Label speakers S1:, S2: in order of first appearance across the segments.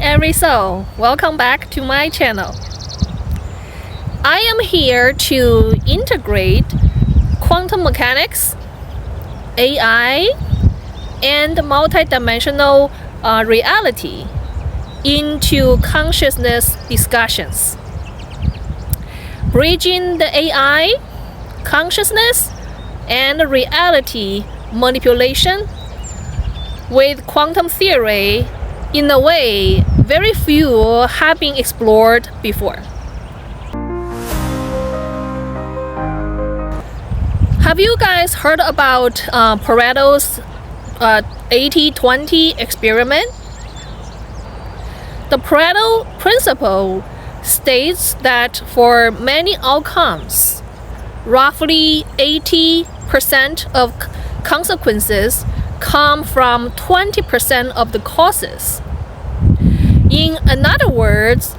S1: every soul, welcome back to my channel. I am here to integrate quantum mechanics, AI, and multidimensional reality into consciousness discussions. Bridging the AI, consciousness, and reality manipulation with quantum theory in a way very few have been explored before. Have you guys heard about Pareto's 80-20 experiment? The Pareto principle states that for many outcomes, roughly 80% of consequences come from 20% of the causes. In other words,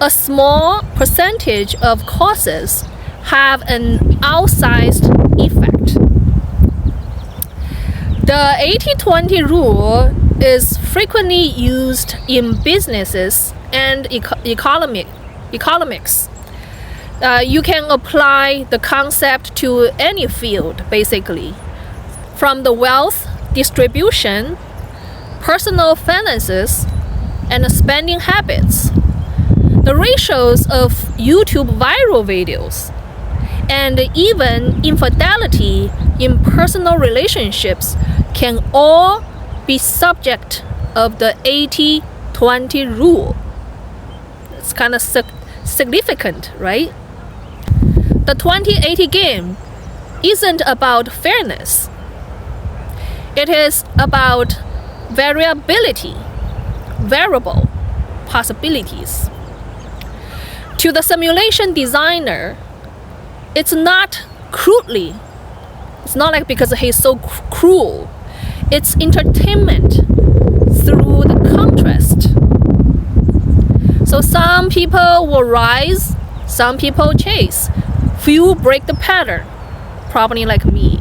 S1: a small percentage of causes have an outsized effect. The 80-20 rule is frequently used in businesses and economics. You can apply the concept to any field, basically, from the wealth distribution, personal finances, and spending habits, the ratios of YouTube viral videos, and even infidelity in personal relationships can all be subject of the 80-20 rule. It's kind of significant, right? The 20-80 game isn't about fairness. It is about variability, variable possibilities. To the simulation designer, it's not crudely. It's not like because he's so cruel. It's entertainment through the contrast. So some people will rise, some people chase. Few break the pattern, probably like me.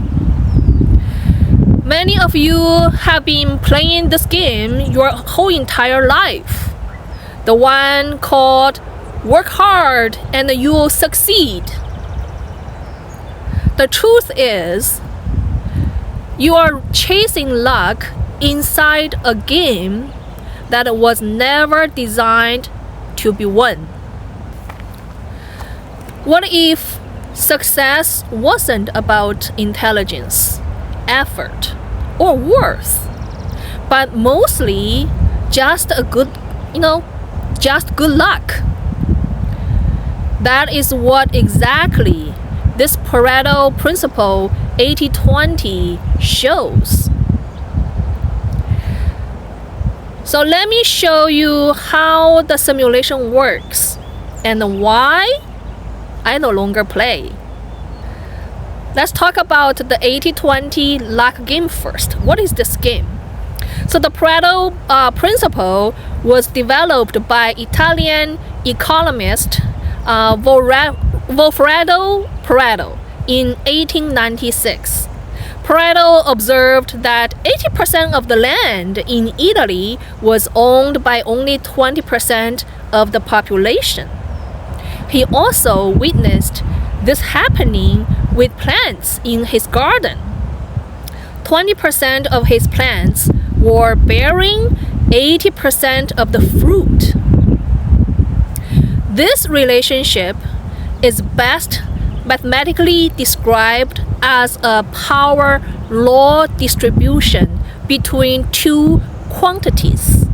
S1: Many of you have been playing this game your whole entire life. The one called work hard and you'll succeed. The truth is, you are chasing luck inside a game that was never designed to be won. What if success wasn't about intelligence, effort, or worth, but mostly just good luck? That is what exactly this Pareto principle 80-20 shows. So let me show you how the simulation works and why I no longer play. Let's talk about the 80-20 luck game first. What is this game? So the Pareto principle was developed by Italian economist Vilfredo Pareto in 1896. Pareto observed that 80% of the land in Italy was owned by only 20% of the population. He also witnessed this happening with plants in his garden. 20% of his plants were bearing 80% of the fruit. This relationship is best mathematically described as a power law distribution between two quantities,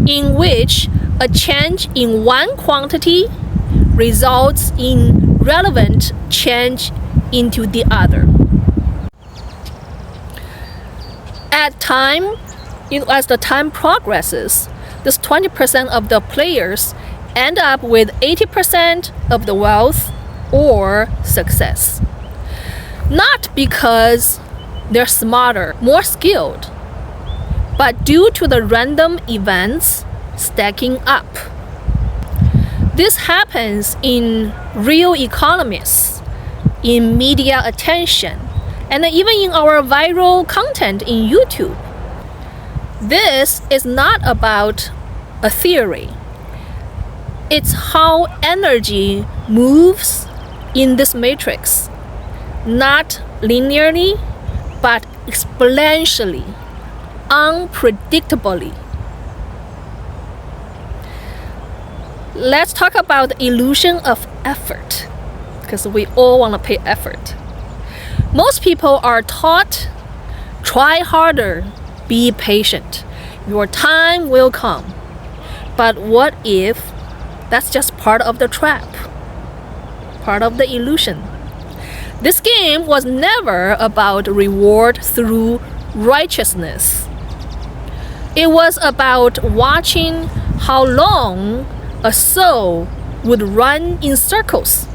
S1: in which a change in one quantity results in relevant change into the other. As the time progresses, this 20% of the players end up with 80% of the wealth or success. Not because they're smarter, more skilled, but due to the random events stacking up. This happens in real economies, in media attention, and even in our viral content in YouTube. This is not about a theory. It's how energy moves in this matrix, not linearly, but exponentially, unpredictably. Let's talk about the illusion of effort, because we all want to pay effort. Most people are taught, try harder, be patient, your time will come. But what if that's just part of the trap, part of the illusion? This game was never about reward through righteousness. It was about watching how long a soul would run in circles,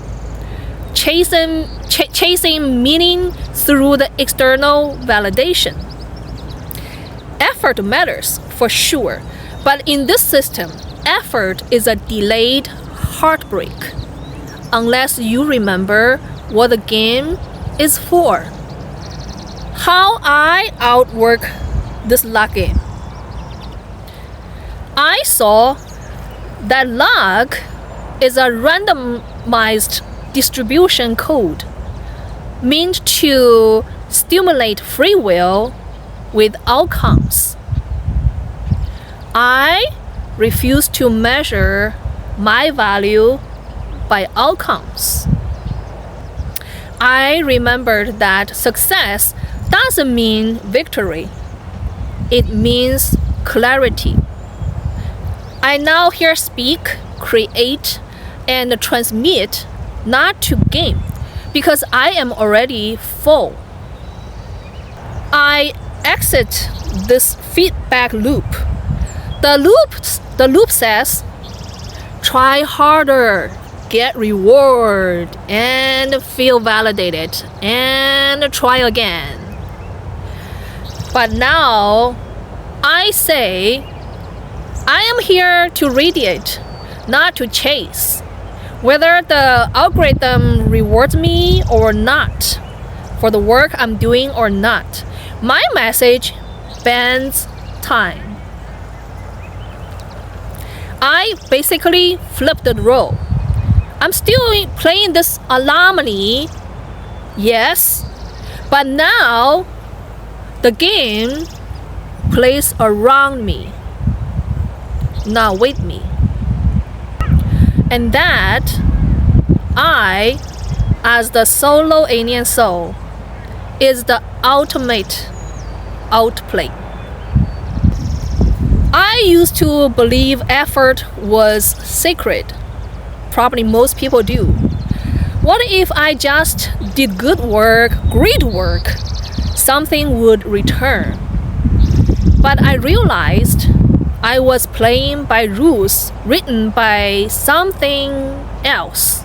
S1: chasing meaning through the external validation. Effort matters, for sure, but in this system, effort is a delayed heartbreak, unless you remember what the game is for. How I outwork this luck game. I saw that luck is a randomized distribution code meant to stimulate free will with outcomes. I refuse to measure my value by outcomes. I remembered that success doesn't mean victory. It means clarity. I now here speak, create, and transmit not to game, because I am already full. I exit this feedback loop. The loop says, try harder, get reward, and feel validated, and try again. But now I say, I am here to radiate, not to chase. Whether the algorithm rewards me or not, for the work I'm doing or not, my message bends time. I basically flipped the role. I'm still playing this anomaly, yes, but now the game plays around me, not with me. And that I, as the solo alien soul, is the ultimate outplay. I used to believe effort was sacred. Probably most people do. What if I just did good work, great work, something would return? But I realized I was playing by rules written by something else.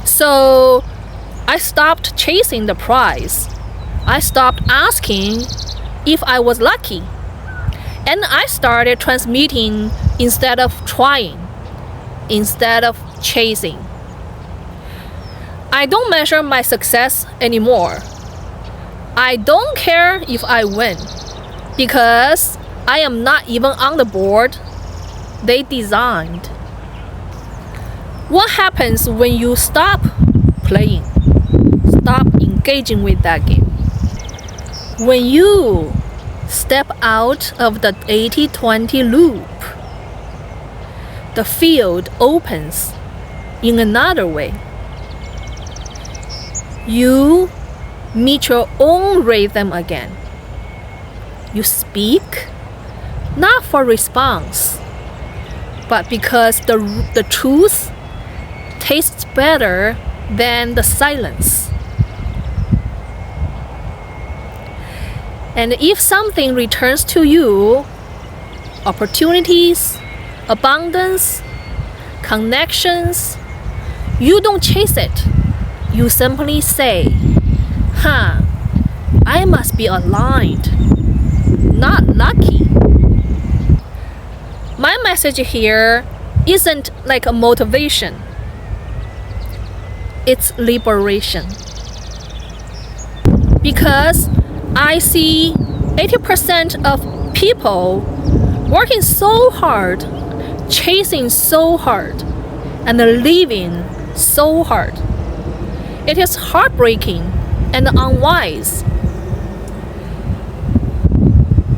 S1: So I stopped chasing the prize. I stopped asking if I was lucky. And I started transmitting instead of trying, instead of chasing. I don't measure my success anymore. I don't care if I win, because I am not even on the board they designed. What happens when you stop playing, stop engaging with that game? When you step out of the 80-20 loop, the field opens in another way. You meet your own rhythm again. You speak, not for response, but because the truth tastes better than the silence. And if something returns to you, opportunities, abundance, connections, you don't chase it. You simply say, I must be aligned, not lucky. My message here isn't like a motivation. It's liberation. Because I see 80% of people working so hard, chasing so hard, and living so hard. It is heartbreaking and unwise.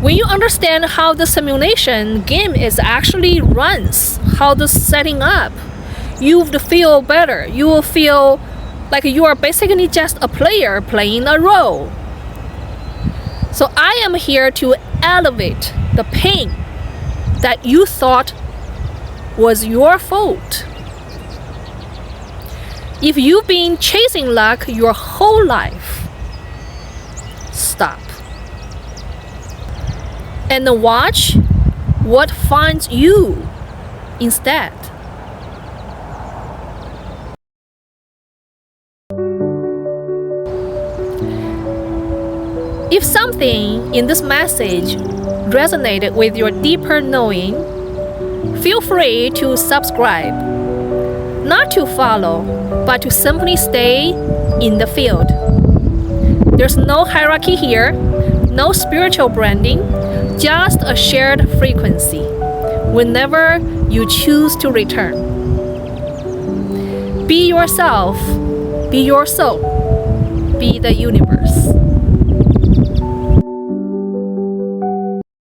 S1: When you understand how the simulation game is actually runs, how the setting up, you will feel better. You will feel like you are basically just a player playing a role. So I am here to elevate the pain that you thought was your fault. If you've been chasing luck your whole life, stop. And watch what finds you instead. If something in this message resonated with your deeper knowing, feel free to subscribe. Not to follow, but to simply stay in the field. There's no hierarchy here, no spiritual branding, just a shared frequency whenever you choose to return. Be yourself, be your soul, be the universe.